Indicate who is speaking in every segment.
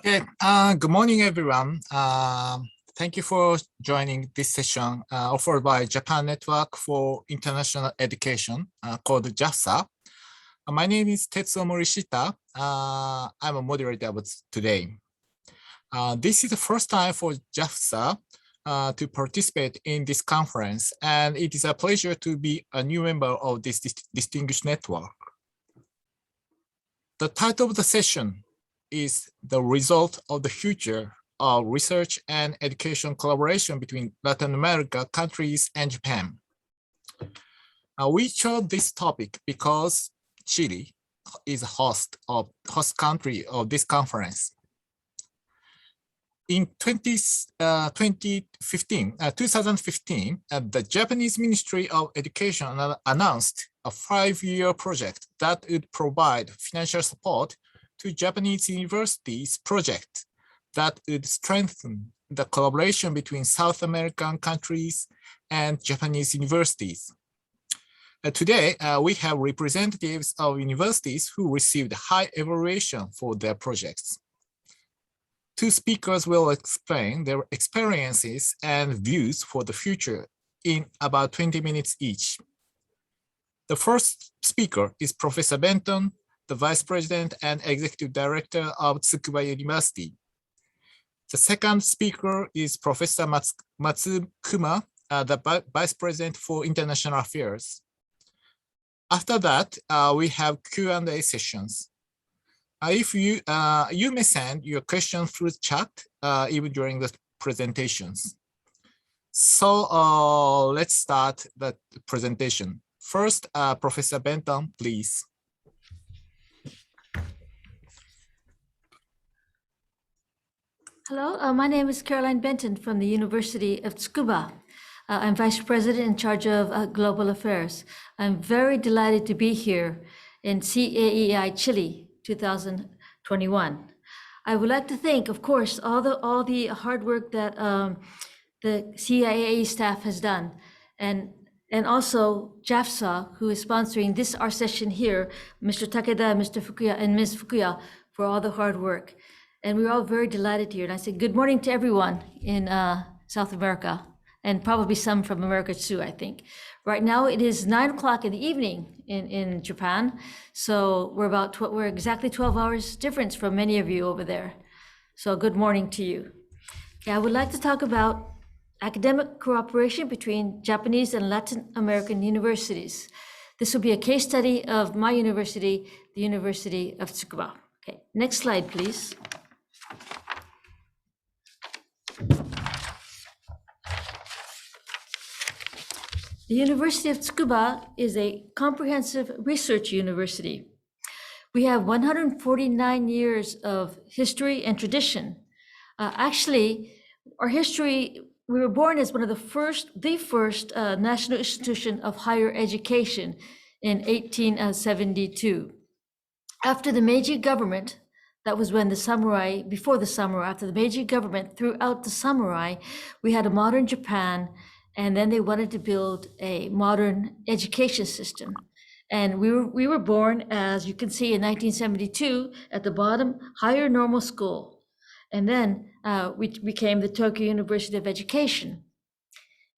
Speaker 1: Okay, good morning, everyone. Thank you for joining this session offered by Japan Network for International Education, called JAFSA. My name is Tetsuo Morishita. I'm a moderator of today. This is the first time for JAFSA to participate in this conference, and it is a pleasure to be a new member of this distinguished network. The title of the session is the result of the future of research and education collaboration between Latin America countries and Japan. We chose this topic because Chile is a host country of this conference. In 2015, the Japanese Ministry of Education announced a 5-year project that would provide financial support to Japanese universities project that would strengthen the collaboration between South American countries and Japanese universities. Today, we have representatives of universities who received high evaluation for their projects. Two speakers will explain their experiences and views for the future in about 20 minutes each. The first speaker is Professor Benton, the Vice President and Executive Director of Tsukuba University. The second speaker is Professor Matsukuma, the Vice President for International Affairs. After that, we have Q&A sessions. If you may send your questions through the chat even during the presentations. So let's start the presentation. First, Professor Benton, please.
Speaker 2: Hello, my name is Caroline Benton from the University of Tsukuba. I'm Vice President in charge of Global Affairs. I'm very delighted to be here in CAEI Chile 2021. I would like to thank, of course, all the hard work that the CAEI staff has done, and also JAFSA, who is sponsoring our session here, Mr. Takeda, Mr. Fukuya, and Ms. Fukuya, for all the hard work. And we're all very delighted here. And I say good morning to everyone in South America, and probably some from America too, I think. Right now it is 9 o'clock in the evening in Japan. So we're exactly 12 hours difference from many of you over there. So good morning to you. Yeah, I would like to talk about academic cooperation between Japanese and Latin American universities. This will be a case study of my university, the University of Tsukuba. Okay, next slide, please. The University of Tsukuba is a comprehensive research university. We have 149 years of history and tradition. Actually, our history, we were born as one of the first national institution of higher education in 1872. After the Meiji government, that was when before the samurai, after the Meiji government threw out the samurai, we had a modern Japan, and then they wanted to build a modern education system. And we were born, as you can see, in 1972, at the bottom, higher normal school. And then we became the Tokyo University of Education.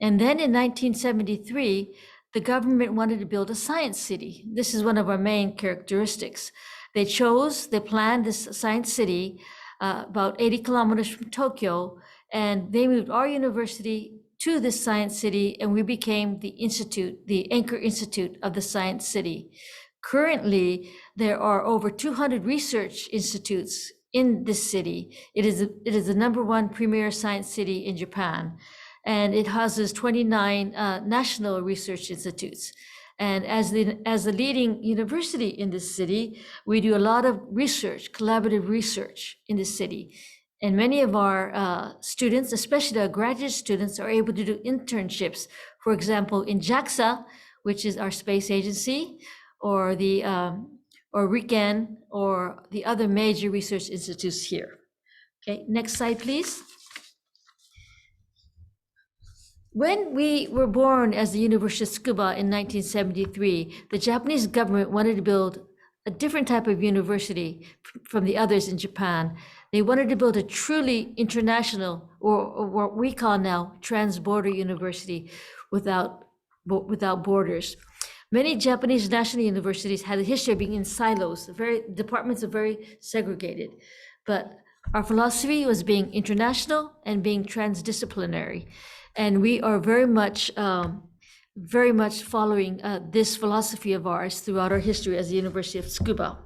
Speaker 2: And then in 1973, the government wanted to build a science city. This is one of our main characteristics. They planned this science city about 80 kilometers from Tokyo, and they moved our university to this science city, and we became the institute, the anchor institute of the science city. Currently, there are over 200 research institutes in this city. It is the #1 premier science city in Japan, and it houses 29 national research institutes. And as the leading university in this city, we do a lot of research, collaborative research in this city. And many of our students, especially our graduate students, are able to do internships. For example, in JAXA, which is our space agency, or RIKEN, or the other major research institutes here. Okay, next slide, please. When we were born as the University of Tsukuba in 1973, the Japanese government wanted to build a different type of university from the others in Japan. They wanted to build a truly international, or what we call now trans-border university without borders. Many Japanese national universities had a history of being in silos. Departments are very segregated, but our philosophy was being international and being transdisciplinary, and we are very much following this philosophy of ours throughout our history as the University of Tsukuba.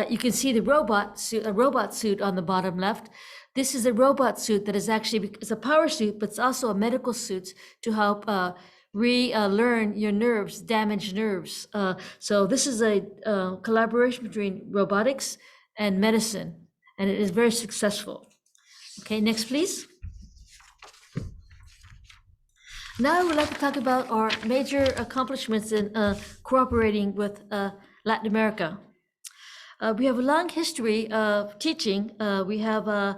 Speaker 2: You can see the robot suit on the bottom left. This is a robot suit that is actually, it's a power suit, but it's also a medical suit to help relearn your nerves, damaged nerves. So this is a collaboration between robotics and medicine, and it is very successful. Okay, next, please. Now I would like to talk about our major accomplishments in cooperating with Latin America. We have a long history of teaching. We have a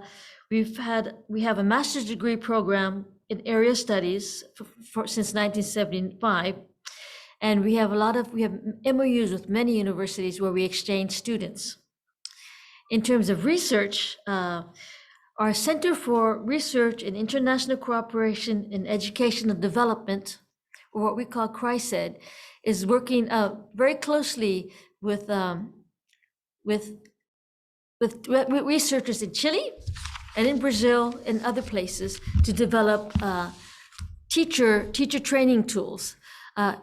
Speaker 2: master's degree program in area studies since 1975, and we have MOUs with many universities where we exchange students. In terms of research, our Center for Research and International Cooperation in Educational Development, or what we call CRISED, is working very closely with researchers in Chile and in Brazil and other places to develop teacher training tools.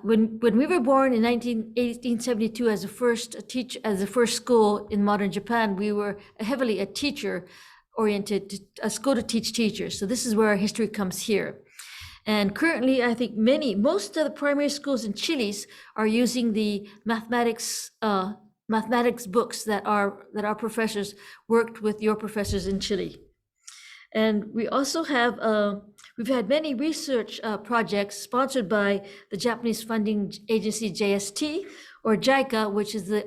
Speaker 2: When we were born in 1872 as the first school in modern Japan, we were heavily a teacher-oriented, a school to teach teachers. So this is where our history comes here. And currently, I think most of the primary schools in Chile are using the mathematics books that our professors worked with your professors in Chile. And we also have, we've had many research projects sponsored by the Japanese funding agency JST, or JICA, which is the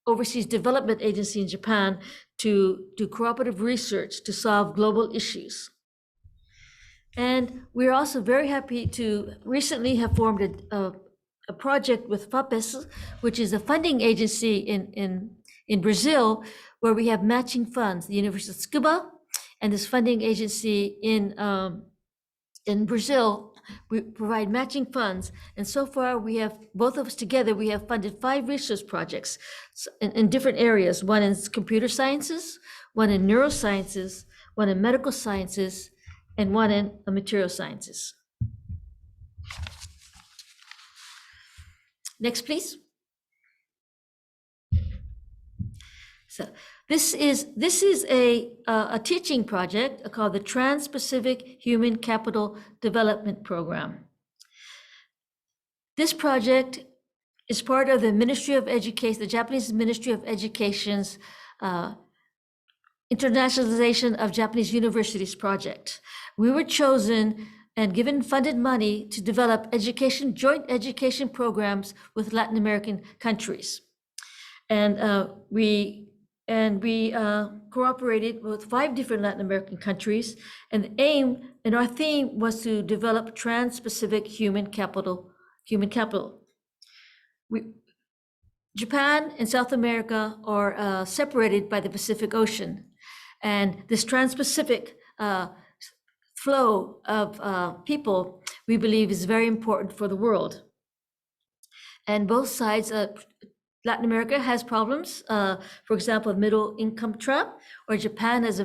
Speaker 2: Overseas Development Agency in Japan, to do cooperative research to solve global issues. And we're also very happy to recently have formed a project with FAPES, which is a funding agency in Brazil, where we have matching funds, the University of Tsukuba and this funding agency in Brazil. We provide matching funds, and so far we have, both of us together, we have funded 5 research projects in different areas, one in computer sciences, one in neurosciences, one in medical sciences, and one in material sciences. Next, please. So this is a teaching project called the Trans-Pacific Human Capital Development Program. This project is part of the Ministry of Education, the Japanese Ministry of Education's Internationalization of Japanese Universities project. We were chosen and given funded money to develop joint education programs with Latin American countries. And we cooperated with 5 different Latin American countries, and the aim and our theme was to develop trans-Pacific human capital. Japan and South America are separated by the Pacific Ocean, and this trans-Pacific flow of people, we believe, is very important for the world. And both sides, Latin America has problems, for example, middle income trap, or Japan is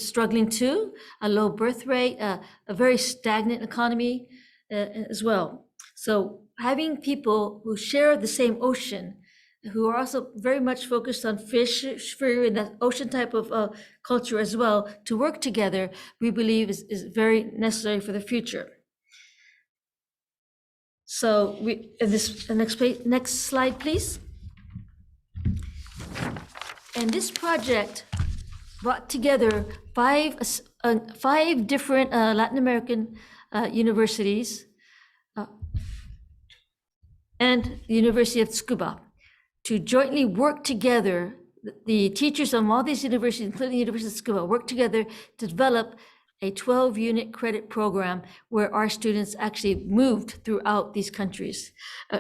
Speaker 2: struggling too, a low birth rate, a very stagnant economy as well. So having people who share the same ocean, who are also very much focused on fish and that ocean type of culture as well, to work together, we believe is very necessary for the future. So next slide, please. And this project brought together 5 different Latin American universities and the University of Tsukuba to jointly work together. The teachers from all these universities, including the University of Tsukuba, work together to develop a 12-unit credit program where our students actually moved throughout these countries.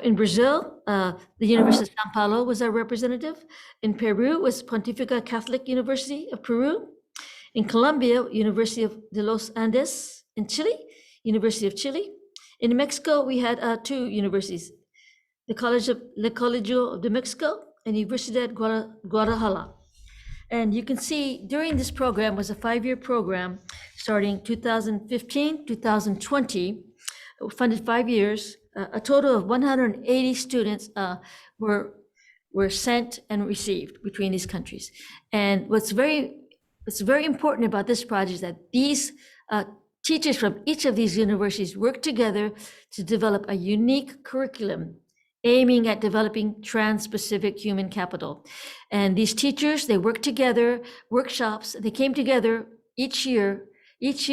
Speaker 2: In Brazil, the University of Sao Paulo was our representative. In Peru was Pontificia Catholic University of Peru. In Colombia, University of de los Andes. In Chile, University of Chile. In Mexico, we had two universities, the Colegio de Mexico and Universidad Guadalajara. And you can see during this program was a 5-year program starting 2015, 2020, funded 5 years. A total of 180 students were sent and received between these countries. And what's very important about this project is that these teachers from each of these universities work together to develop a unique curriculum aiming at developing trans-Pacific human capital. And these teachers, they work together, workshops, they came together each year, each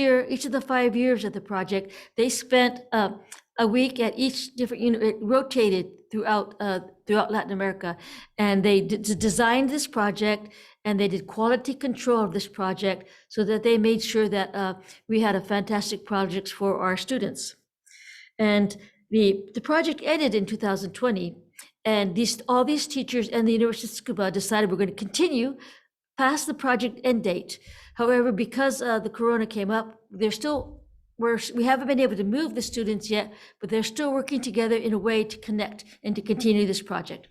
Speaker 2: of the 5 years of the project, they spent a week at each different, it rotated throughout Latin America. And they designed this project and they did quality control of this project so that they made sure that we had a fantastic project for our students. And the project ended in 2020, and all these teachers and the University of Tsukuba decided we're going to continue past the project end date. However, because the corona came up, we haven't been able to move the students yet, but they're still working together in a way to connect and to continue this project.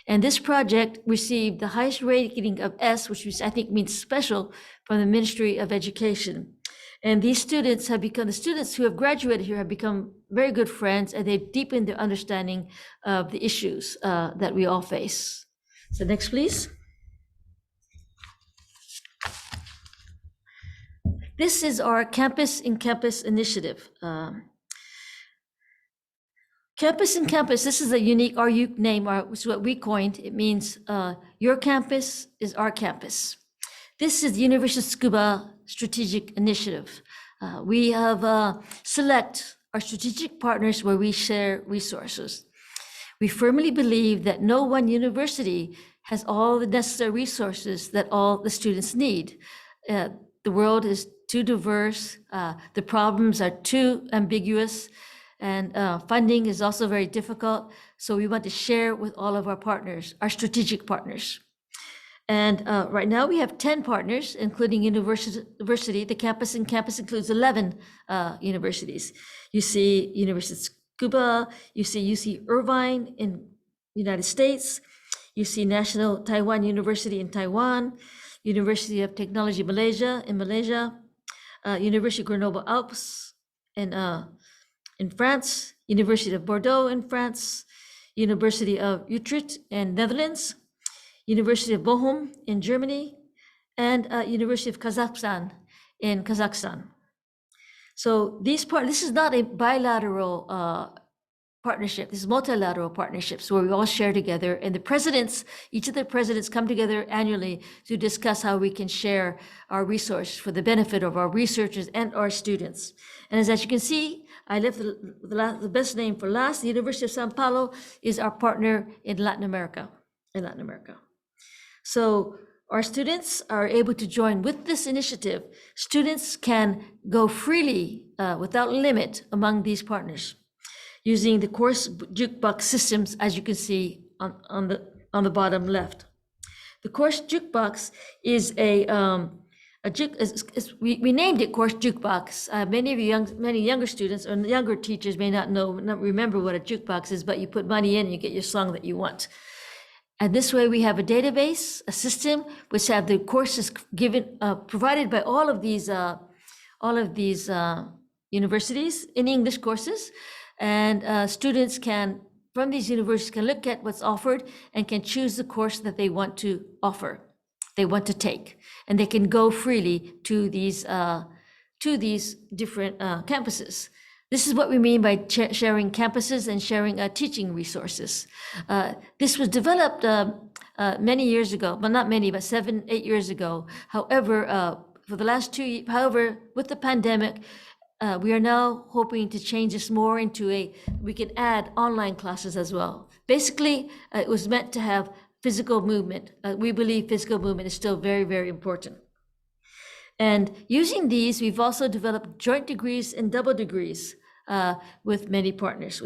Speaker 2: And this project received the highest rating of S, which I think means special, from the Ministry of Education. And these students the students who have graduated here have become very good friends, and they've deepened their understanding of the issues that we all face. So next, please. This is our Campus in Campus initiative. Campus in Campus, this is our name, which is what we coined. It means your campus is our campus. This is the University of Tsukuba Strategic Initiative. We have select our strategic partners where we share resources. We firmly believe that no one university has all the necessary resources that all the students need. The world is too diverse, the problems are too ambiguous, and funding is also very difficult. So we want to share with all of our partners, our strategic partners. And right now we have 10 partners, including university. The Campus in Campus includes 11 universities. You see University of Tsukuba, you see UC Irvine in the United States, you see National Taiwan University in Taiwan, University of Technology Malaysia in Malaysia, University of Grenoble Alpes in France, University of Bordeaux in France, University of Utrecht in Netherlands, University of Bochum in Germany, and University of Kazakhstan in Kazakhstan. So this is not a bilateral partnership. This is multilateral partnerships where we all share together, and each of the presidents come together annually to discuss how we can share our resource for the benefit of our researchers and our students. And as you can see, I left the best name for last. The University of Sao Paulo is our partner in Latin America. So our students are able to join with this initiative. Students can go freely without limit among these partners using the course jukebox systems, as you can see on the bottom left. The course jukebox is we named it course jukebox. Many younger students or younger teachers may not remember what a jukebox is, but you put money in and you get your song that you want. And this way we have a database, a system, which have the courses provided by all of these universities in English courses. And students from these universities can look at what's offered and can choose the course that they want to take. And they can go freely to these different campuses. This is what we mean by sharing campuses and sharing teaching resources. This was developed many years ago, well, not many, but 7-8 years ago. However, for the last 2 years, with the pandemic, we are now hoping to change this more into we can add online classes as well. Basically, it was meant to have physical movement. We believe physical movement is still very, very important. And using these, we've also developed joint degrees and double degrees with many partners,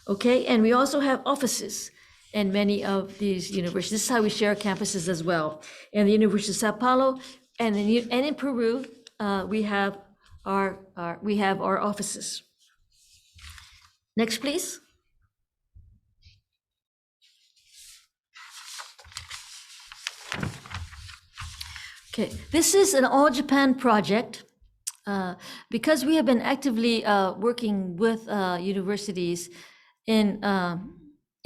Speaker 2: Okay, and we also have offices in many of these universities. This is how we share campuses as well. In the University of Sao Paulo and in Peru, we have our offices. Next, please. Okay, this is an all Japan project. Because we have been actively working with universities in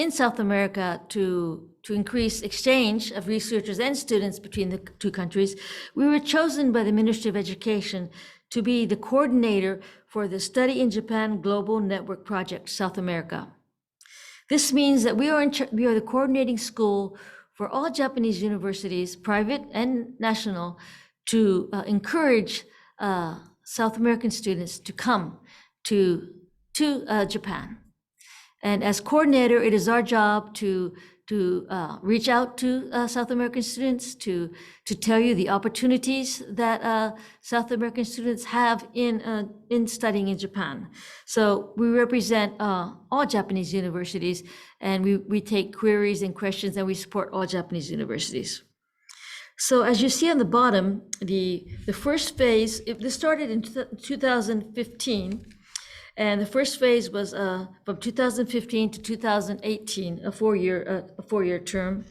Speaker 2: South America to increase exchange of researchers and students between the two countries, we were chosen by the Ministry of Education to be the coordinator for the Study in Japan Global Network Project, South America. This means that we are the coordinating school for all Japanese universities, private and national, to encourage South American students to come to Japan. And as coordinator, it is our job to reach out to South American students, to tell you the opportunities that South American students have in studying in Japan. So we represent all Japanese universities, and we take queries and questions, and we support all Japanese universities. So as you see on the bottom, the first phase, this started in 2015, and the first phase was from 2015 to 2018, a four-year term.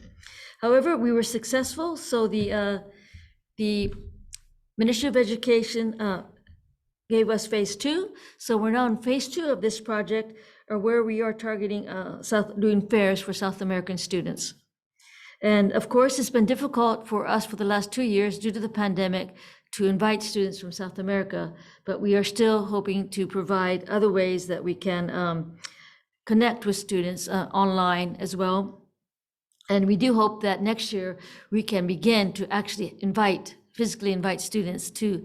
Speaker 2: However, we were successful, so the Ministry of Education gave us phase 2. So we're now in phase 2 of this project, where we are targeting doing fairs for South American students. And of course, it's been difficult for us for the last 2 years due to the pandemic to invite students from South America, but we are still hoping to provide other ways that we can connect with students online as well. And we do hope that next year we can begin to actually physically invite students to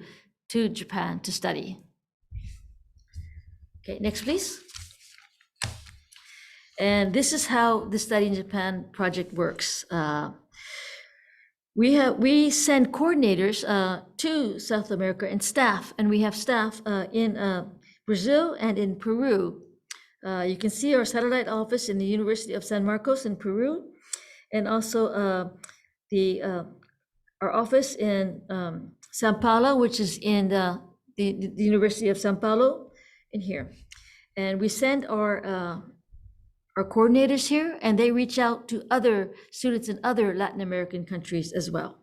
Speaker 2: Japan to study. Okay, next please. And this is how the Study in Japan project works. We send coordinators to South America and staff, and we have staff in Brazil and in Peru. You can see our satellite office in the University of San Marcos in Peru, and also our office in Sao Paulo, which is in the University of Sao Paulo in here. And we send our coordinators here, and they reach out to other students in other Latin American countries as well.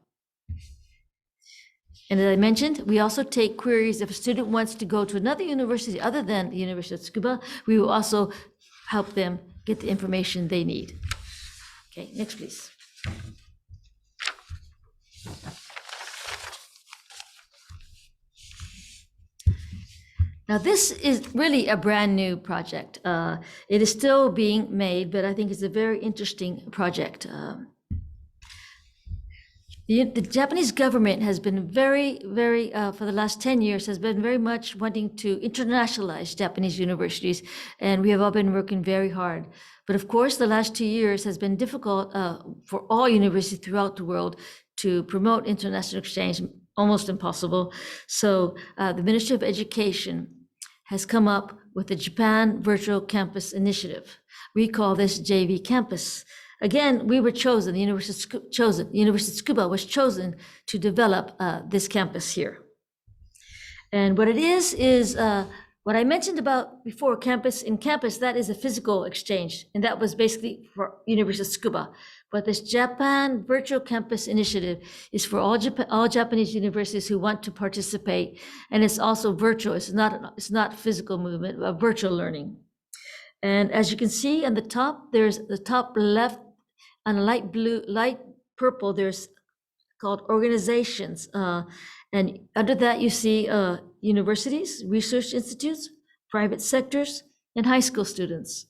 Speaker 2: And as I mentioned, we also take queries. If a student wants to go to another university other than the University of Tsukuba, we will also help them get the information they need. Okay, next please. Now, this is really a brand new project. It is still being made, but I think it's a very interesting project. The Japanese government has been very, for the last 10 years, has been very much wanting to internationalize Japanese universities, and we have all been working very hard. But of course, the last 2 years has been difficult for all universities throughout the world to promote international exchange, almost impossible. So the Ministry of Education has come up with the Japan Virtual Campus Initiative. We call this JV Campus. Again, we were chosen, the University of Tsukuba was chosen to develop this campus here. And what it is what I mentioned about before, campus in campus, that is a physical exchange. And that was basically for University of Tsukuba. But this Japan Virtual Campus Initiative is for all Japanese universities who want to participate. And it's also virtual. It's not physical movement, but virtual learning. And as you can see on the top, there's the top left on a light purple, there's called organizations. And under that, you see universities, research institutes, private sectors, and high school students.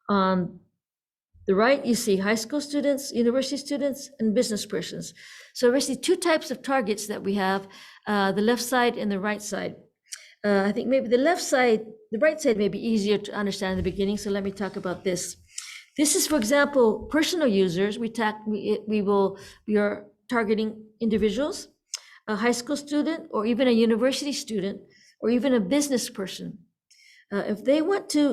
Speaker 2: On the right, you see high school students, university students, and business persons. So basically 2 types of targets that we have, the left side and the right side. I think maybe the right side may be easier to understand in the beginning, so let me talk about this. This is, for example, personal users. We are targeting individuals, a high school student, or even a university student, or even a business person. If they want to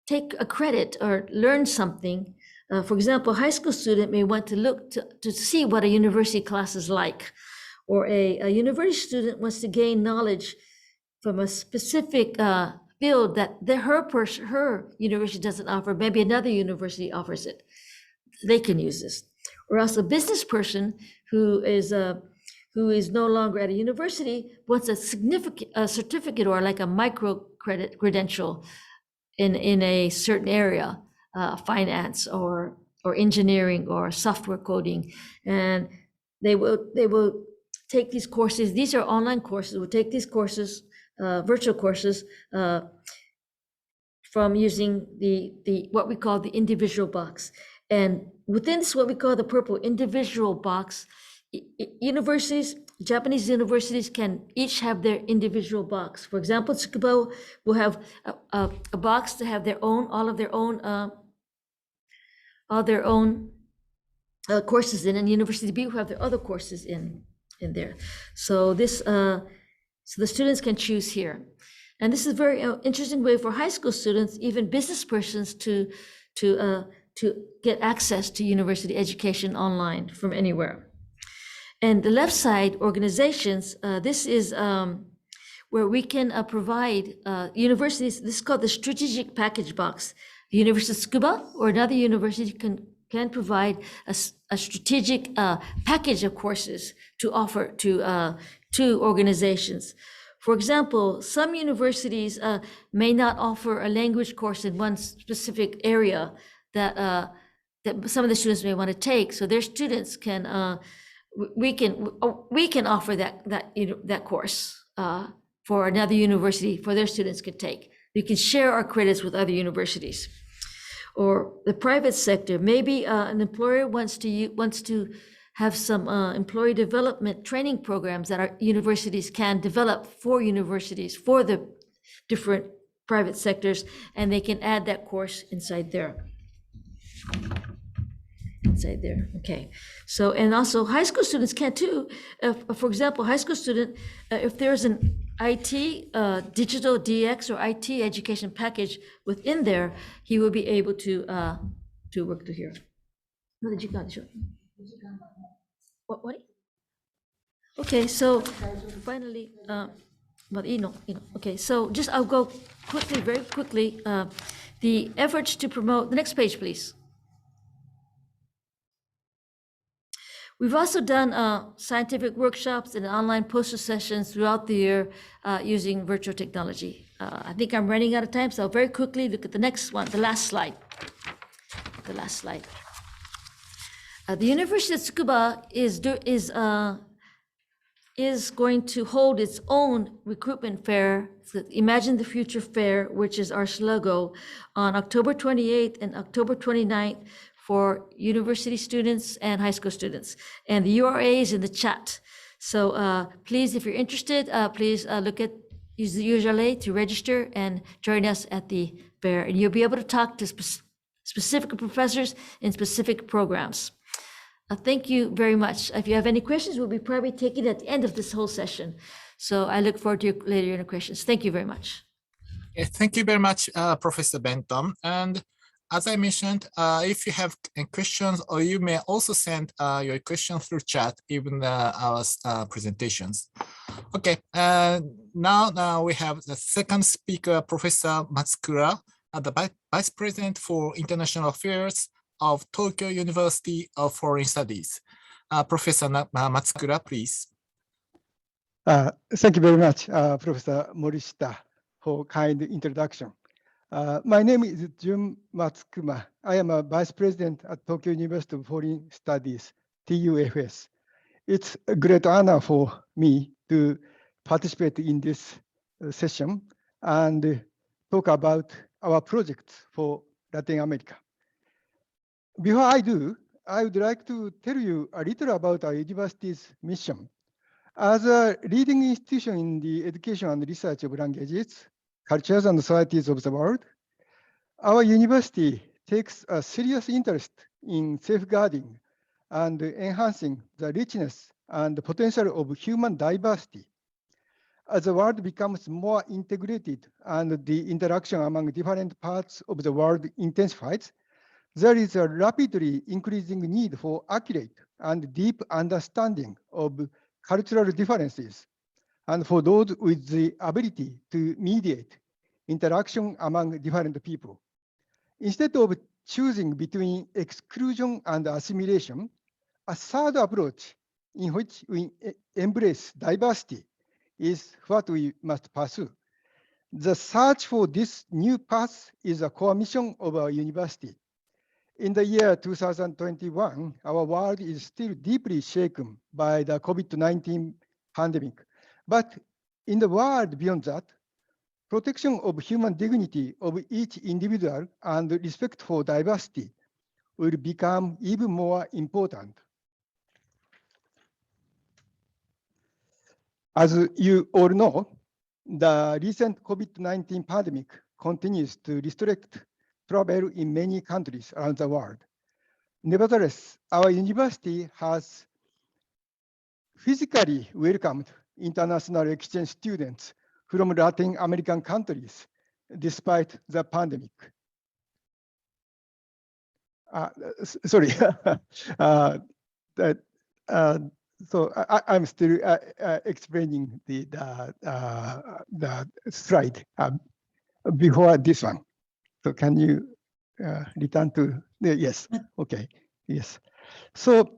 Speaker 2: take a credit or learn something, for example, a high school student may want to look to see what a university class is like, or a university student wants to gain knowledge from a specific field that her university doesn't offer, maybe another university offers it. They can use this. Or else a business person who is no longer at a university wants a significant certificate or like a micro credential in a certain area, finance or engineering or software coding, and they will take these courses. These are online courses. We'll take these courses, virtual courses, from using the what we call the individual box. And within this, what we call the purple individual box, universities, Japanese universities can each have their individual box. For example, Tsukuba will have a box to have all of their own courses in, and University B will have their other courses in there. So this, so the students can choose here. And this is a very interesting way for high school students, even business persons, to get access to university education online from anywhere. And the left side, organizations, this is where we can provide universities, this is called the strategic package box. The University of Tsukuba or another university can provide a strategic package of courses to offer to organizations. For example, some universities may not offer a language course in one specific area that some of the students may want to take. So their students can, we can offer that course for another university for their students could take. We can share our credits with other universities. Or the private sector, maybe an employer wants to have some employee development training programs that our universities can develop for universities, for the different private sectors, and they can add that course inside there. Okay. So, and also high school students can too. For example, high school student, if there's an IT, digital DX or IT education package within there, he will be able to work to here. What? Okay, so finally, okay, so just I'll go quickly, very quickly, the efforts to promote, the next page, please. We've also done scientific workshops and online poster sessions throughout the year using virtual technology. I think I'm running out of time, so I'll very quickly look at the next one, the last slide. The University of Tsukuba is going to hold its own recruitment fair, the Imagine the Future Fair, which is our slogan, on October 28th and October 29th for university students and high school students. And the URA is in the chat. So please, if you're interested, please use the URA to register and join us at the fair. And you'll be able to talk to specific professors in specific programs. Thank you very much. If you have any questions, we'll be probably taking it at the end of this whole session. So I look forward to your later questions. Thank you very much.
Speaker 1: Yeah, thank you very much, Professor Benton. And as I mentioned, if you have questions, or you may also send your questions through chat, even our presentations. Okay, now we have the second speaker, Professor Matsukura, the Vice President for International Affairs of Tokyo University of Foreign Studies. Professor Matsukura, please.
Speaker 3: Thank you very much, Professor Morishita, for kind introduction. My name is Jun Matsukuma. I am a Vice President at Tokyo University of Foreign Studies, TUFS. It's a great honor for me to participate in this session and talk about our projects for Latin America. Before I do, I would like to tell you a little about our university's mission. As a leading institution in the education and research of languages, cultures, and societies of the world, our university takes a serious interest in safeguarding and enhancing the richness and potential of human diversity. As the world becomes more integrated and the interaction among different parts of the world intensifies, there is a rapidly increasing need for accurate and deep understanding of cultural differences, and for those with the ability to mediate interaction among different people. Instead of choosing between exclusion and assimilation, a third approach in which we embrace diversity is what we must pursue. The search for this new path is a core mission of our university. In the year 2021, our world is still deeply shaken by the COVID-19 pandemic. But in the world beyond that, protection of human dignity of each individual and respect for diversity will become even more important. As you all know, the recent COVID-19 pandemic continues to restrict travel in many countries around the world. Nevertheless, our university has physically welcomed international exchange students from Latin American countries despite the pandemic. Sorry, so I'm still explaining the slide before this one. So can you return to yes? Okay, yes. So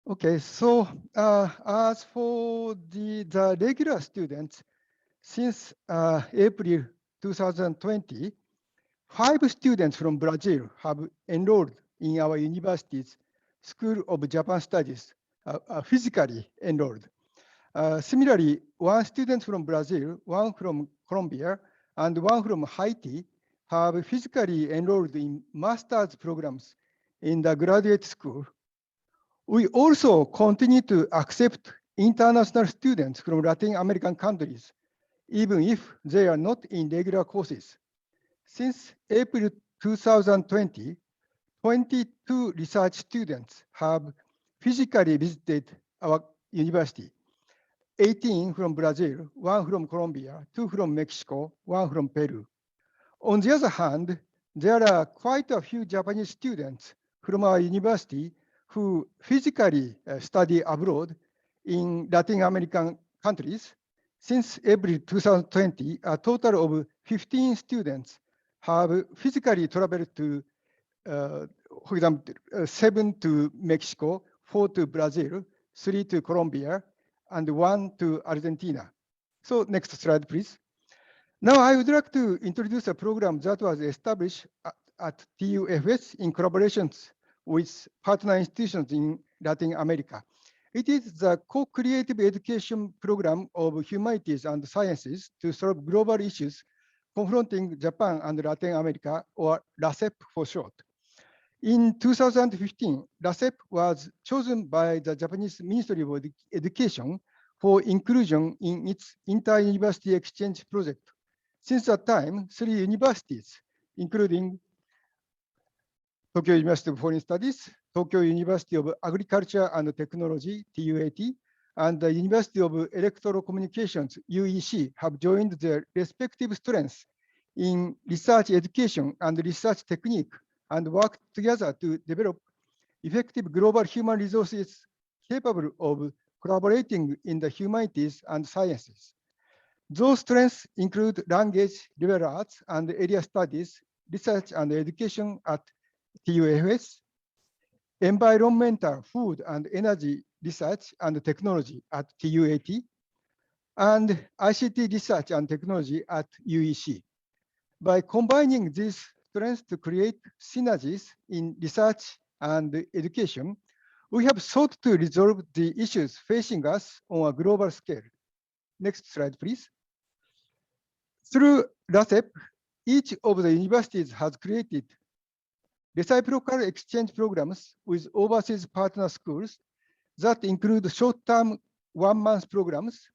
Speaker 3: okay, so as for the regular students, since April 2020, 5 students from Brazil have enrolled in our university's School of Japan Studies, physically enrolled. Similarly, 1 student from Brazil, 1 from Colombia, and 1 from Haiti have physically enrolled in master's programs in the graduate school. We also continue to accept international students from Latin American countries, even if they are not in regular courses. Since April 2020, 22 research students have physically visited our university. 18 from Brazil, 1 from Colombia, 2 from Mexico, 1 from Peru. On the other hand, there are quite a few Japanese students from our university who physically study abroad in Latin American countries. Since April 2020, a total of 15 students have physically traveled to, for example, 7 to Mexico, 4 to Brazil, 3 to Colombia, and 1 to Argentina. So next slide, please. Now I would like to introduce a program that was established at TUFS in collaborations with partner institutions in Latin America. It is the co-creative education program of humanities and sciences to solve global issues confronting Japan and Latin America, or LACEP for short. In 2015, LACEP was chosen by the Japanese Ministry of Education for inclusion in its inter-university exchange project. Since that time, 3 universities, including Tokyo University of Foreign Studies, Tokyo University of Agriculture and Technology, TUAT, and the University of Electoral Communications, UEC, have joined their respective strengths in research education and research technique and worked together to develop effective global human resources capable of collaborating in the humanities and sciences. Those strengths include language, liberal arts, and area studies, research and education at TUFS, environmental, food, and energy research and technology at TUAT, and ICT research and technology at UEC. By combining these strengths to create synergies in research and education, we have sought to resolve the issues facing us on a global scale. Next slide, please. Through LACEP, each of the universities has created reciprocal exchange programs with overseas partner schools that include short-term 1-month programs,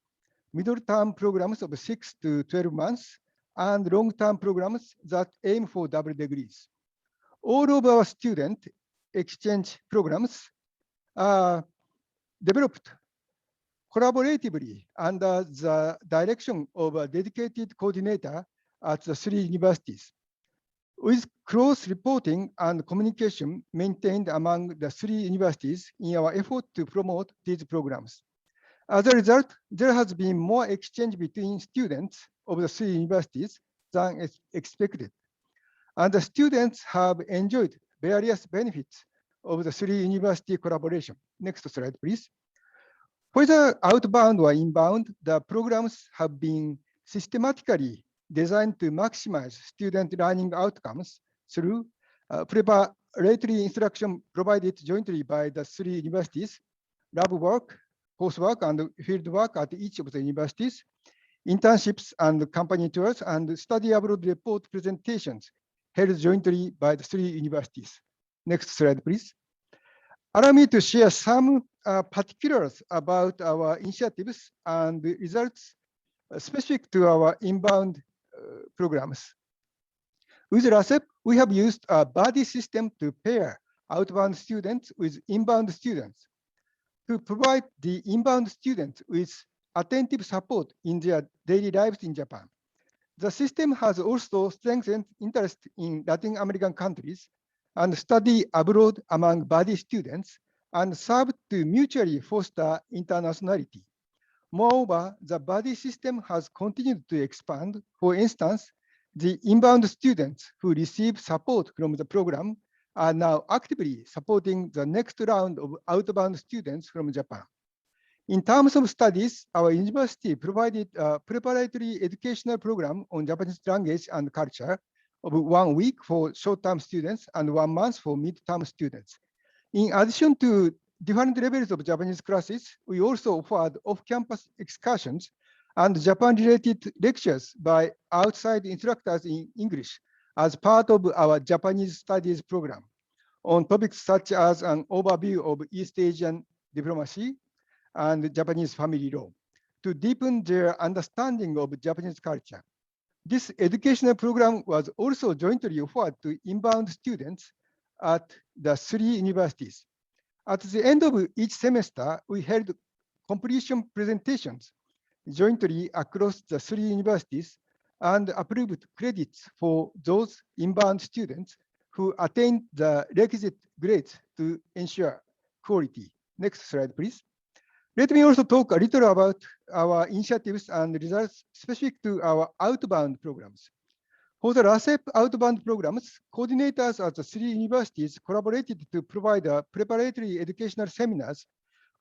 Speaker 3: middle-term programs of 6 to 12 months, and long-term programs that aim for double degrees. All of our students exchange programs are developed collaboratively under the direction of a dedicated coordinator at the 3 universities, with close reporting and communication maintained among the 3 universities in our effort to promote these programs. As a result, there has been more exchange between students of the 3 universities than expected, and the students have enjoyed various benefits of the 3 university collaboration. Next slide, please. Whether outbound or inbound, the programs have been systematically designed to maximize student learning outcomes through preparatory instruction provided jointly by the 3 universities, lab work, coursework, and field work at each of the universities, internships and company tours, and study abroad report presentations held jointly by the 3 universities. Next slide, please. Allow me to share some particulars about our initiatives and results specific to our inbound programs. With RACEP, we have used a buddy system to pair outbound students with inbound students to provide the inbound students with attentive support in their daily lives in Japan. The system has also strengthened interest in Latin American countries and study abroad among buddy students and served to mutually foster internationality. Moreover, the buddy system has continued to expand. For instance, the inbound students who receive support from the program are now actively supporting the next round of outbound students from Japan. In terms of studies, our university provided a preparatory educational program on Japanese language and culture of 1 week for short-term students and 1 month for mid-term students. In addition to different levels of Japanese classes, we also offered off-campus excursions and Japan-related lectures by outside instructors in English as part of our Japanese studies program on topics such as an overview of East Asian diplomacy and Japanese family law to deepen their understanding of Japanese culture. This educational program was also jointly offered to inbound students at the 3 universities. At the end of each semester, we held completion presentations jointly across the 3 universities and approved credits for those inbound students who attained the requisite grades to ensure quality. Next slide, please. Let me also talk a little about our initiatives and results specific to our outbound programs. For the RACEP outbound programs, coordinators at the 3 universities collaborated to provide preparatory educational seminars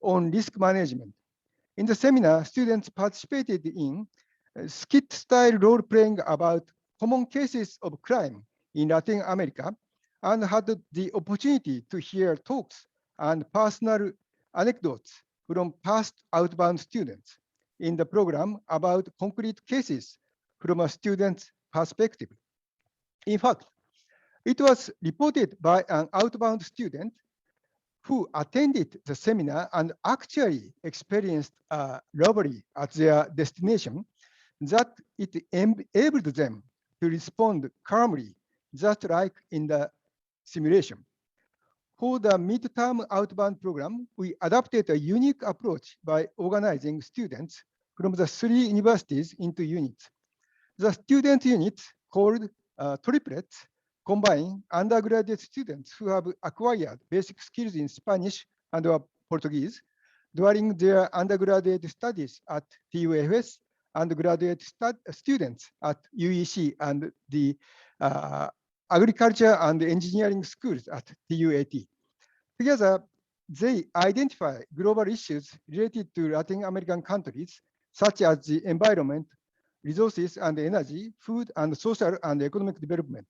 Speaker 3: on risk management. In the seminar, students participated in skit-style role-playing about common cases of crime in Latin America and had the opportunity to hear talks and personal anecdotes from past outbound students in the program about concrete cases from a student's perspective. In fact, it was reported by an outbound student who attended the seminar and actually experienced a robbery at their destination that it enabled them to respond calmly, just like in the simulation. For the midterm outbound program, we adopted a unique approach by organizing students from the 3 universities into units. The student units called triplets combine undergraduate students who have acquired basic skills in Spanish and Portuguese during their undergraduate studies at TUFS and graduate students at UEC and the agriculture and engineering schools at TUAT. Together, they identify global issues related to Latin American countries, such as the environment, resources and energy, food and social and economic development.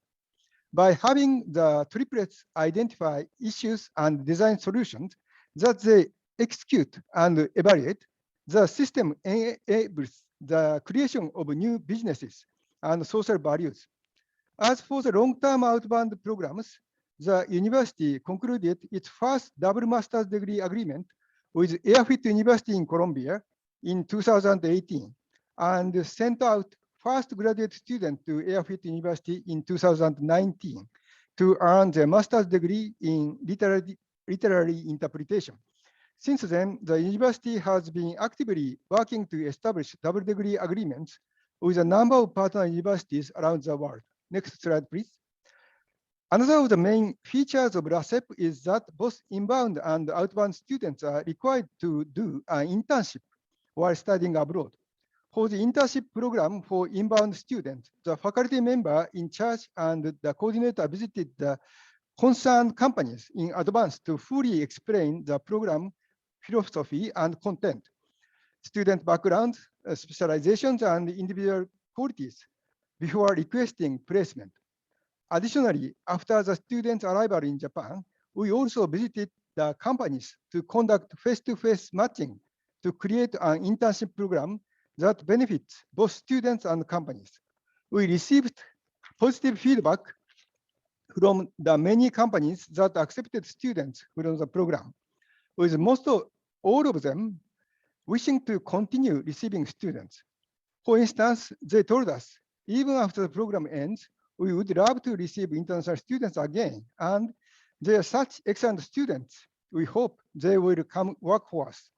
Speaker 3: By having the triplets identify issues and design solutions that they execute and evaluate, the system enables the creation of new businesses and social values. As for the long-term outbound programs, the university concluded its first double master's degree agreement with Airfit University in Colombia in 2018 and sent out first graduate student to Airfit University in 2019, to earn their master's degree in literary interpretation. Since then, the university has been actively working to establish double degree agreements with a number of partner universities around the world. Next slide, please. Another of the main features of LACEP is that both inbound and outbound students are required to do an internship while studying abroad. For the internship program for inbound students, the faculty member in charge and the coordinator visited the concerned companies in advance to fully explain the program philosophy and content, student background, specializations, and individual qualities before requesting placement. Additionally, after the student's arrival in Japan, we also visited the companies to conduct face-to-face matching to create an internship program that benefits both students and companies. We received positive feedback from the many companies that accepted students from the program, with most of all of them wishing to continue receiving students. For instance, they told us, even after the program ends, we would love to receive international students again, and they are such excellent students. We hope they will come work for us.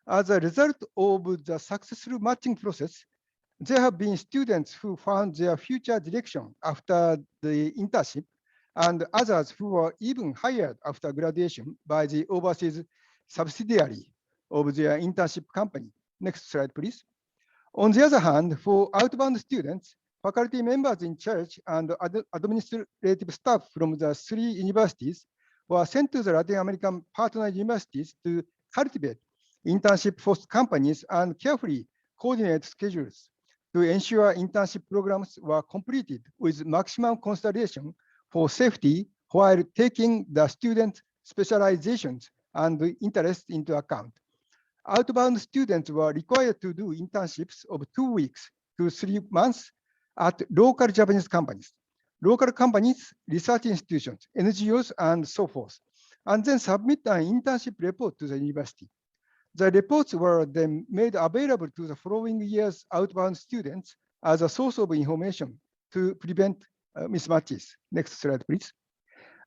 Speaker 3: As a result of the successful matching process, there have been students who found their future direction after the internship, and others who were even hired after graduation by the overseas subsidiary of their internship company. Next slide, please. On the other hand, for outbound students, faculty members in charge and administrative staff from the 3 universities were sent to the Latin American partner universities to cultivate internship host companies and carefully coordinate schedules to ensure internship programs were completed with maximum consideration for safety while taking the student specializations and interests into account. Outbound students were required to do internships of 2 weeks to 3 months at local Japanese companies, research institutions, NGOs, and so forth, and then submit an internship report to the university. The reports were then made available to the following year's outbound students as a source of information to prevent mismatches. Next slide, please.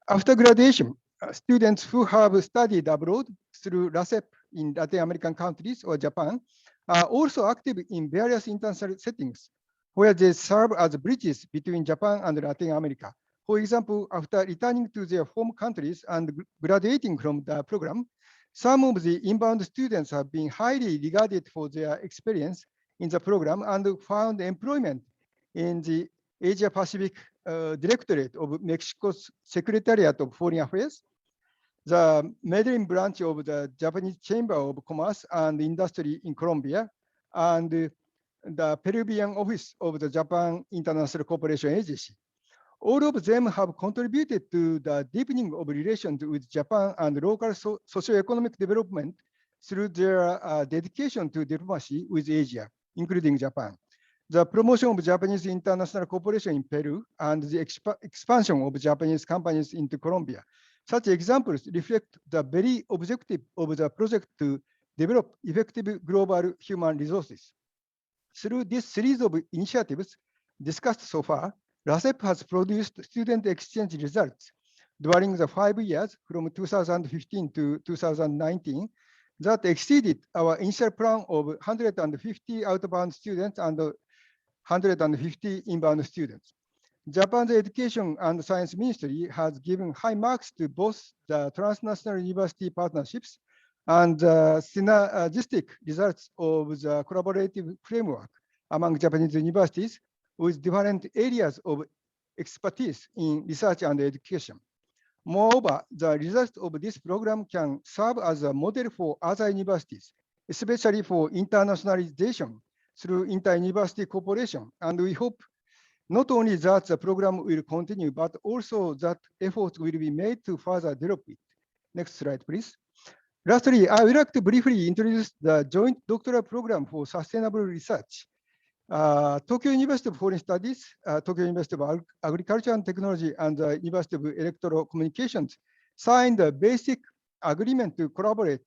Speaker 3: After graduation, students who have studied abroad through LACEP in Latin American countries or Japan are also active in various international settings where they serve as bridges between Japan and Latin America. For example, after returning to their home countries and graduating from the program, some of the inbound students have been highly regarded for their experience in the program and found employment in the Asia Pacific Directorate of Mexico's Secretariat of Foreign Affairs, the Medellin branch of the Japanese Chamber of Commerce and Industry in Colombia, and the Peruvian office of the Japan International Cooperation Agency. All of them have contributed to the deepening of relations with Japan and local socio-economic development through their dedication to diplomacy with Asia, including Japan. The promotion of Japanese international cooperation in Peru and the expansion of Japanese companies into Colombia. Such examples reflect the very objective of the project to develop effective global human resources. Through this series of initiatives discussed so far, LACEP has produced student exchange results during the 5 years from 2015 to 2019 that exceeded our initial plan of 150 outbound students and 150 inbound students. Japan's Education and Science Ministry has given high marks to both the transnational university partnerships and synergistic results of the collaborative framework among Japanese universities with different areas of expertise in research and education. Moreover, the results of this program can serve as a model for other universities, especially for internationalization through inter-university cooperation. And we hope not only that the program will continue, but also that efforts will be made to further develop it. Next slide, please. Lastly, I would like to briefly introduce the joint doctoral program for sustainable research. Tokyo University of Foreign Studies, Tokyo University of Agriculture and Technology, and the University of Electro Communications signed a basic agreement to collaborate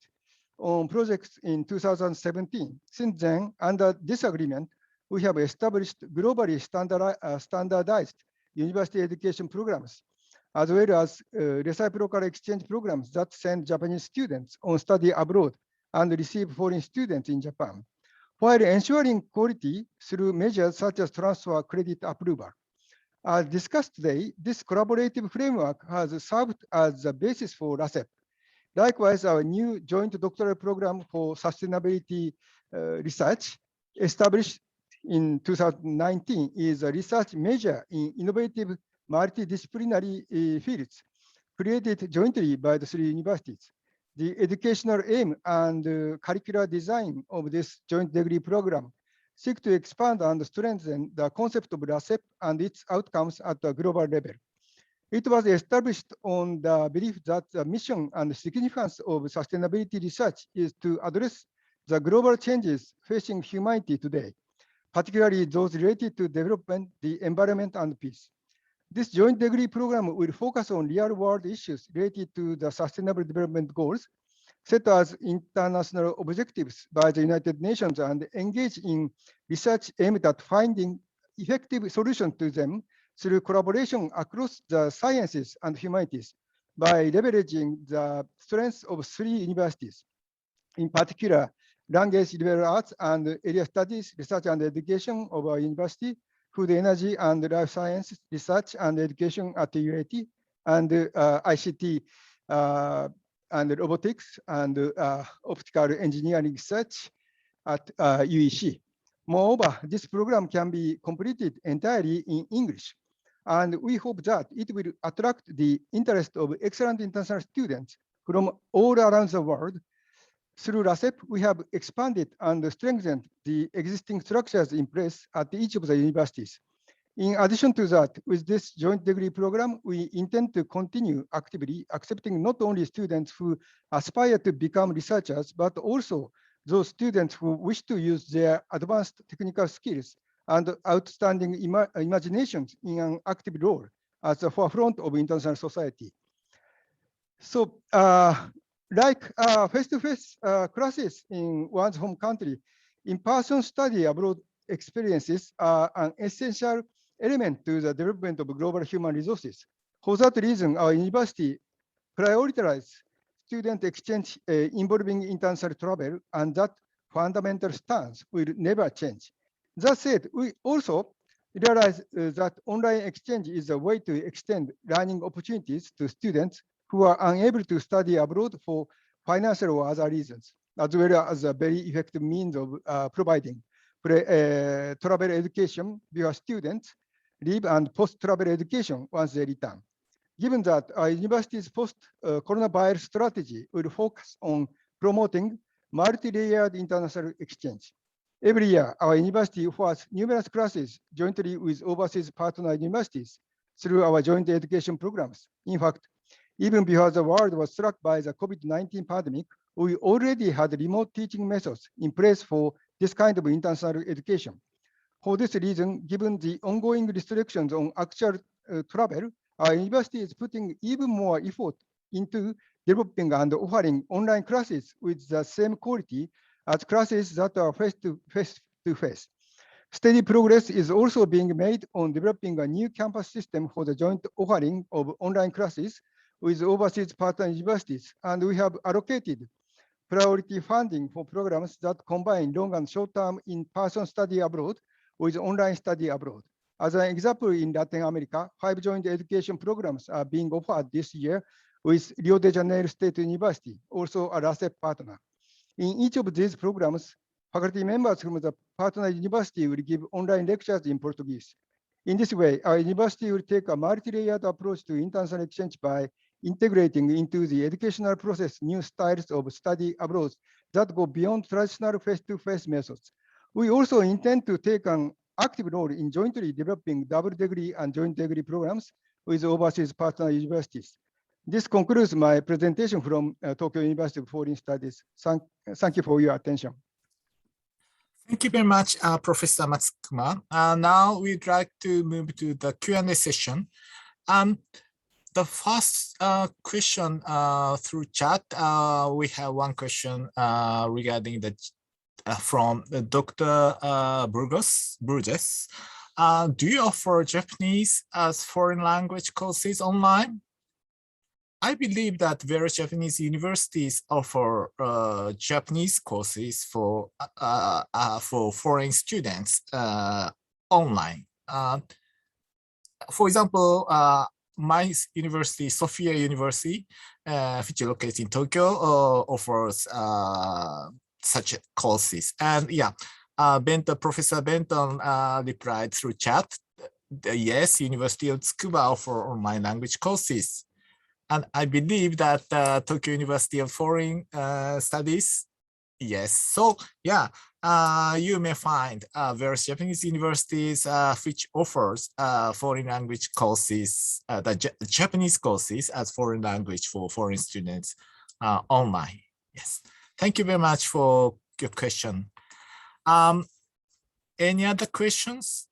Speaker 3: on projects in 2017. Since then, under this agreement, we have established globally standardized university education programs as well as reciprocal exchange programs that send Japanese students on study abroad and receive foreign students in Japan, while ensuring quality through measures such as transfer credit approval. As discussed today, this collaborative framework has served as the basis for LACEP. Likewise, our new joint doctoral program for sustainability research, established in 2019, is a research measure in innovative multidisciplinary fields created jointly by the three universities. The educational aim and curricular design of this joint degree program seek to expand and strengthen the concept of LACEP and its outcomes at a global level. It was established on the belief that the mission and significance of sustainability research is to address the global changes facing humanity today, particularly those related to development, the environment, and peace. This joint degree program will focus on real-world issues related to the Sustainable Development Goals, set as international objectives by the United Nations, and engage in research aimed at finding effective solutions to them through collaboration across the sciences and humanities by leveraging the strengths of three universities, in particular, language, liberal arts, and area studies, research and education of our university, food, energy, and life sciences, research and education at the UAT, and ICT and robotics and optical engineering research at UEC. Moreover, this program can be completed entirely in English, and we hope that it will attract the interest of excellent international students from all around the world. Through LACEP, we have expanded and strengthened the existing structures in place at each of the universities. In addition to that, with this joint degree program, we intend to continue actively accepting not only students who aspire to become researchers, but also those students who wish to use their advanced technical skills and outstanding imaginations in an active role at the forefront of international society. So, like face-to-face classes in one's home country, in-person study abroad experiences are an essential element to the development of global human resources. For that reason, our university prioritizes student exchange involving international travel, and that fundamental stance will never change. That said, we also realize that online exchange is a way to extend learning opportunities to students who are unable to study abroad for financial or other reasons, as well as a very effective means of providing travel education via students leave and post-travel education once they return. Given that our university's post-coronavirus strategy will focus on promoting multi-layered international exchange. Every year, our university offers numerous classes jointly with overseas partner universities through our joint education programs. In fact, even before the world was struck by the COVID-19 pandemic, we already had remote teaching methods in place for this kind of international education. For this reason, given the ongoing restrictions on actual travel, our university is putting even more effort into developing and offering online classes with the same quality as classes that are face-to-face. Steady progress is also being made on developing a new campus system for the joint offering of online classes with overseas partner universities, and we have allocated priority funding for programs that combine long and short-term in-person study abroad with online study abroad. As an example, in Latin America, 5 joint education programs are being offered this year with Rio de Janeiro State University, also a LACEP partner. In each of these programs, faculty members from the partner university will give online lectures in Portuguese. In this way, our university will take a multi-layered approach to international exchange by integrating into the educational process new styles of study abroad that go beyond traditional face-to-face methods. We also intend to take an active role in jointly developing double degree and joint degree programs with overseas partner universities. This concludes my presentation from Tokyo University of Foreign Studies. Thank you for your attention.
Speaker 1: Thank you very much, Professor Matsukuma. Now we'd like to move to the Q&A session. The first question through chat, we have one question regarding the from Dr. Burgos. Do you offer Japanese as foreign language courses online? I believe that various Japanese universities offer Japanese courses for foreign students online. For example, my university, Sophia University, which is located in Tokyo, offers such courses. And yeah, Professor Benton replied through chat, yes, University of Tsukuba offer online language courses. And I believe that Tokyo University of Foreign Studies, yes. So yeah, you may find various Japanese universities which offers foreign language courses, Japanese courses as foreign language for foreign students online. Yes. Thank you very much for your question. Any other questions?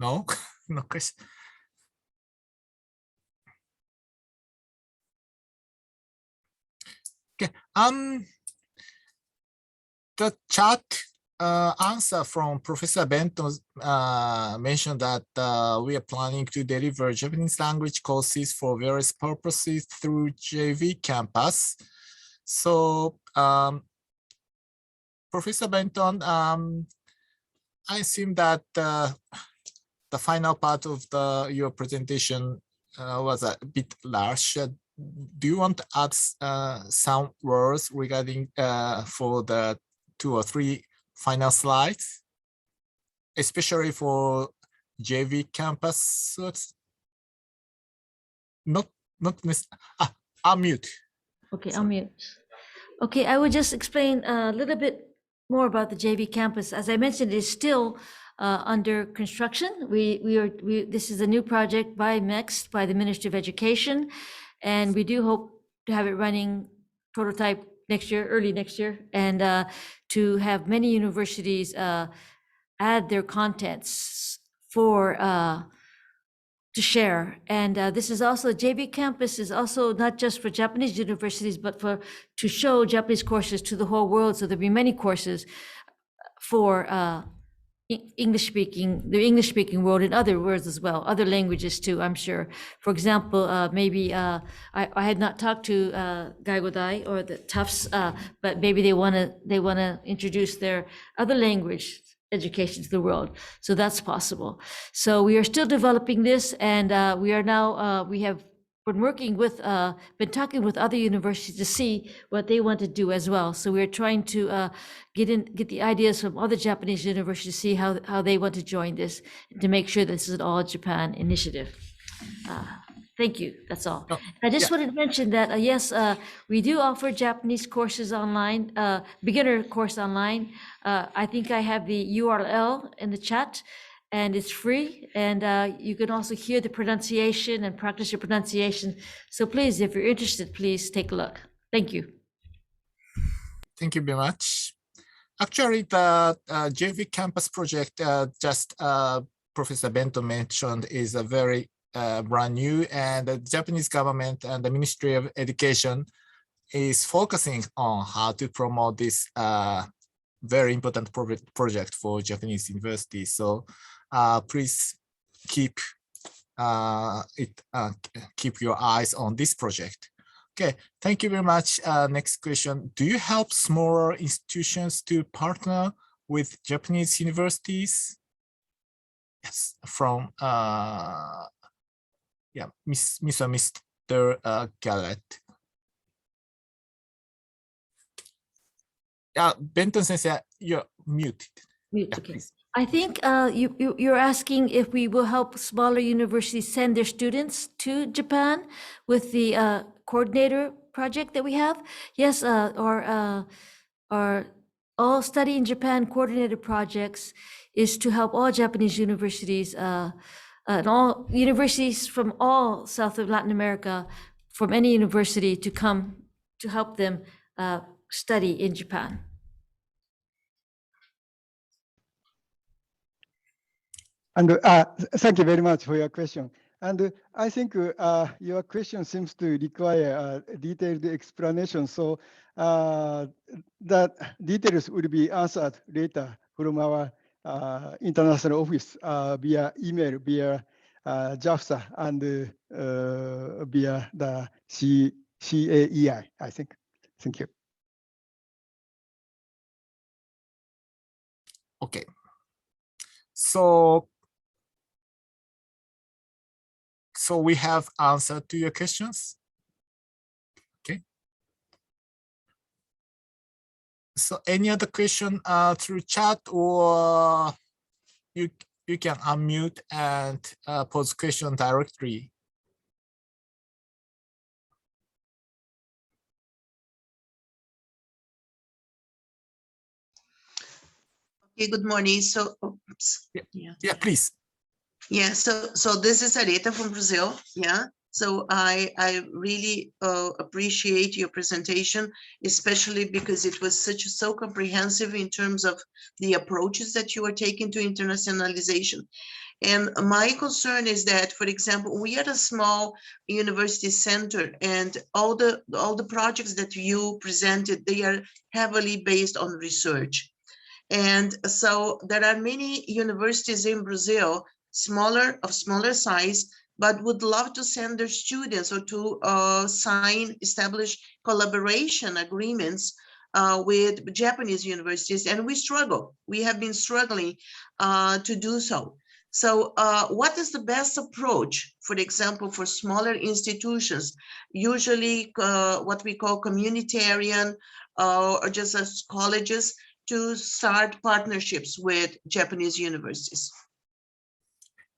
Speaker 1: No, no question. Okay. The chat answer from Professor Benton mentioned that we are planning to deliver Japanese language courses for various purposes through JV campus. So, Professor Benton, I assume that the final part of your presentation was a bit large. Do you want to add some words regarding for the 2 or 3 final slides, especially for JV campus? Not unmute.
Speaker 2: Okay, I'll mute. Okay, I would just explain a little bit more about the JV campus. As I mentioned, it's still under construction. This is a new project by MEXT, by the Ministry of Education, and we do hope to have it running prototype next year, early next year, and to have many universities add their contents for to share. And this is also, JV Campus is also not just for Japanese universities, but to show Japanese courses to the whole world. So there'll be many courses for the English-speaking world and other words as well, other languages too, I'm sure. For example, maybe I had not talked to Gaigodai or the Tufts, but maybe they wanna introduce their other language education to the world. So that's possible. So we are still developing this, and we are now, we have been working with, been talking with other universities to see what they want to do as well. So we're trying to get the ideas from other Japanese universities to see how they want to join this, to make sure this is an all Japan initiative. Thank you, that's all.
Speaker 1: Oh,
Speaker 2: I just wanted to mention that, yes, we do offer Japanese courses online, beginner course online. I think I have the URL in the chat, and it's free, and you can also hear the pronunciation and practice your pronunciation. So please, if you're interested, please take a look. Thank you.
Speaker 1: Thank you very much. Actually, the JV campus project, just Professor Bento mentioned, is a very brand new, and the Japanese government and the Ministry of Education is focusing on how to promote this very important project for Japanese universities. So please keep keep your eyes on this project. Okay, thank you very much. Next question. Do you help smaller institutions to partner with Japanese universities? Yes, from yeah, Mr. Garrett. Benton sensei, you're muted.
Speaker 2: Mute,
Speaker 1: Yeah,
Speaker 2: okay.
Speaker 1: please.
Speaker 2: I think you're asking if we will help smaller universities send their students to Japan with the coordinator project that we have. Yes, our all study in Japan coordinator projects is to help all Japanese universities and all universities from all South of Latin America, from any university to come to help them study in Japan?
Speaker 3: And thank you very much for your question. And I think your question seems to require a detailed explanation. So that details will be answered later from our international office via email, via JAFSA, and via the CAEI, I think. Thank you.
Speaker 1: Okay. So we have answered to your questions. Okay. So any other question through chat, or you can unmute and pose question directly.
Speaker 4: Okay, good morning. So, oops.
Speaker 1: Yeah, please.
Speaker 4: Yeah, so this is Areta from Brazil. Yeah. So I really appreciate your presentation, especially because it was so comprehensive in terms of the approaches that you are taking to internationalization. And my concern is that, for example, we are a small university center, and all the projects that you presented, they are heavily based on research. And so there are many universities in Brazil, of smaller size, but would love to send their students or to establish collaboration agreements with Japanese universities, and we have been struggling to do so. So what is the best approach, for example, for smaller institutions, usually what we call communitarian or just as colleges, to start partnerships with Japanese universities?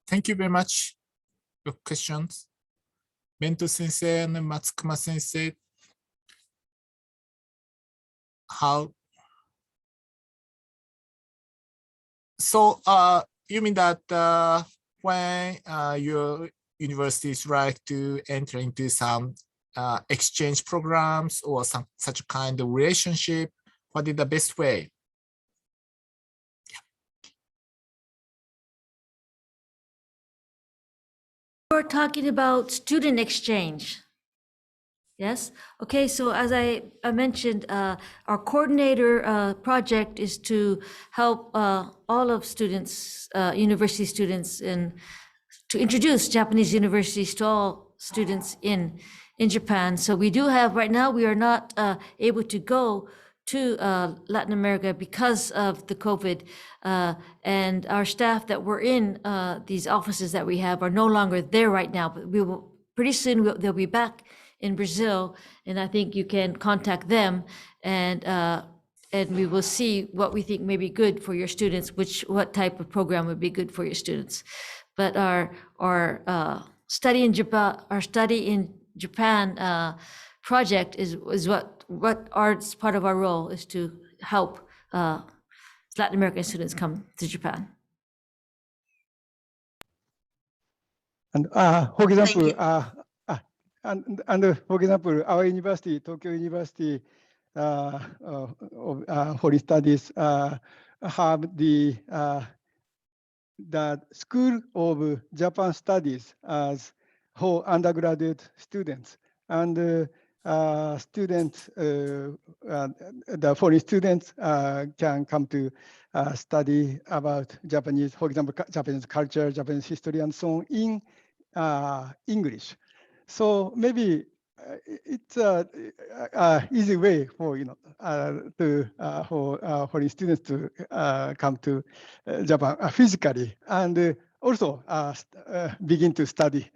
Speaker 1: Thank you very much. Your questions. Bento sensei and Matsukuma sensei. How? So you mean that when your universities like to enter into some exchange programs or some such kind of relationship, what is the best way?
Speaker 2: We're talking about student exchange. Yes. Okay. So as I mentioned, our coordinator project is to help all of students, university students, to introduce Japanese universities to all students in Japan. So we do have right now, we are not able to go to Latin America because of the COVID, and our staff that were in these offices that we have are no longer there right now, but we will pretty soon they'll be back in Brazil, and I think you can contact them, and we will see what we think may be good for your students, what type of program would be good for your students. But our study in Japan project is what part of our role is to help Latin American students come to Japan.
Speaker 3: And for example,
Speaker 4: Thank
Speaker 3: for example, our university, Tokyo University Foreign Studies, have the School of Japan Studies as for undergraduate students, and students, the foreign students can come to study about Japanese, for example, Japanese culture, Japanese history, and so on in English. So maybe it's a easy way for for foreign students to come to Japan physically, and also begin to study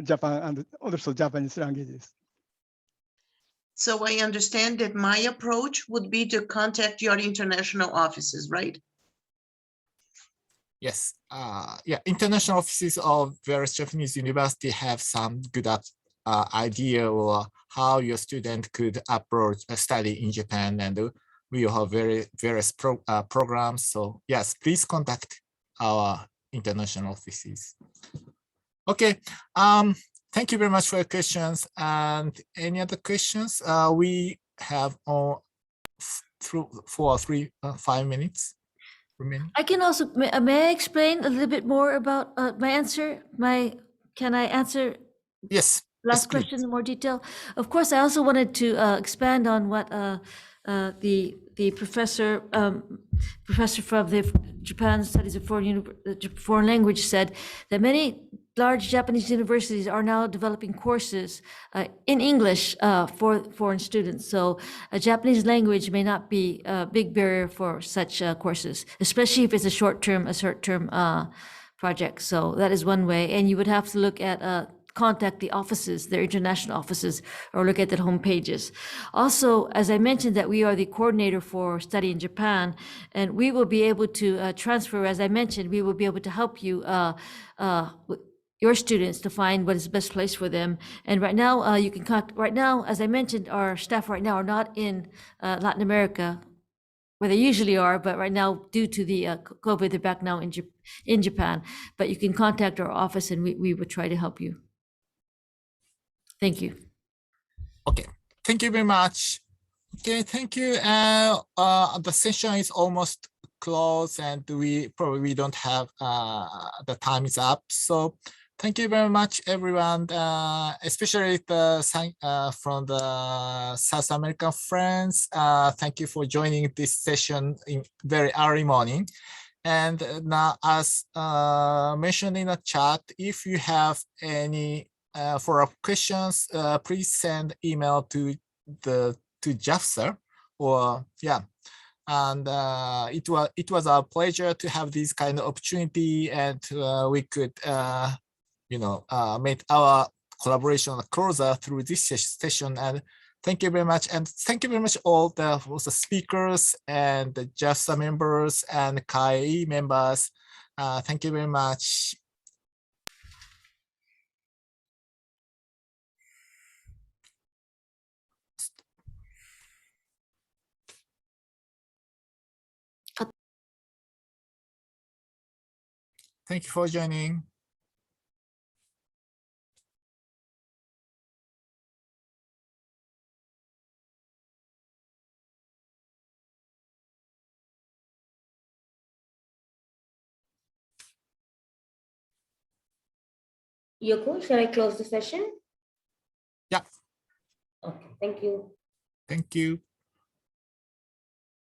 Speaker 3: Japan and also Japanese languages.
Speaker 4: So I understand that my approach would be to contact your international offices, right?
Speaker 1: Yes. Yeah. International offices of various Japanese universities have some good idea or how your student could approach a study in Japan, and we have various programs. So yes, please contact our international offices. Okay. thank you very much for your questions. And any other questions? We have 5 minutes remaining.
Speaker 2: I can also, may I explain a little bit more about my answer? Can I answer
Speaker 1: Yes.
Speaker 2: last
Speaker 1: please.
Speaker 2: question in more detail? Of course, I also wanted to expand on what the professor from the Japan Studies of Foreign Language said, that many large Japanese universities are now developing courses in English for foreign students. So Japanese language may not be a big barrier for such courses, especially if it's a short-term project. So that is one way. And you would have to look at contact the offices, their international offices, or look at the home pages. Also, as I mentioned, that we are the coordinator for study in Japan, and we will be able to transfer, as I mentioned, we will be able to help you, your students, to find what is the best place for them. And right now, you can right now, as I mentioned, our staff right now are not in Latin America, where they usually are, but right now, due to the COVID, they're back now in Japan. But you can contact our office, and we will try to help you. Thank you.
Speaker 1: Okay, thank you very much. Okay, thank you. The session is almost closed, and we probably don't have the time is up. So thank you very much, everyone, especially from the South American friends. Thank you for joining this session in very early morning. And now, as mentioned in the chat, if you have any follow-up questions, please send email to Jafsar, or yeah. And it was a pleasure to have this kind of opportunity, and we could make our collaboration closer through this session. And thank you very much, and thank you very much all the speakers and the Jafsar members and KAI members. Thank you very much. Thank you for joining.
Speaker 5: Yoko, shall I close the session?
Speaker 1: Yeah.
Speaker 5: Okay, thank you.
Speaker 1: Thank you.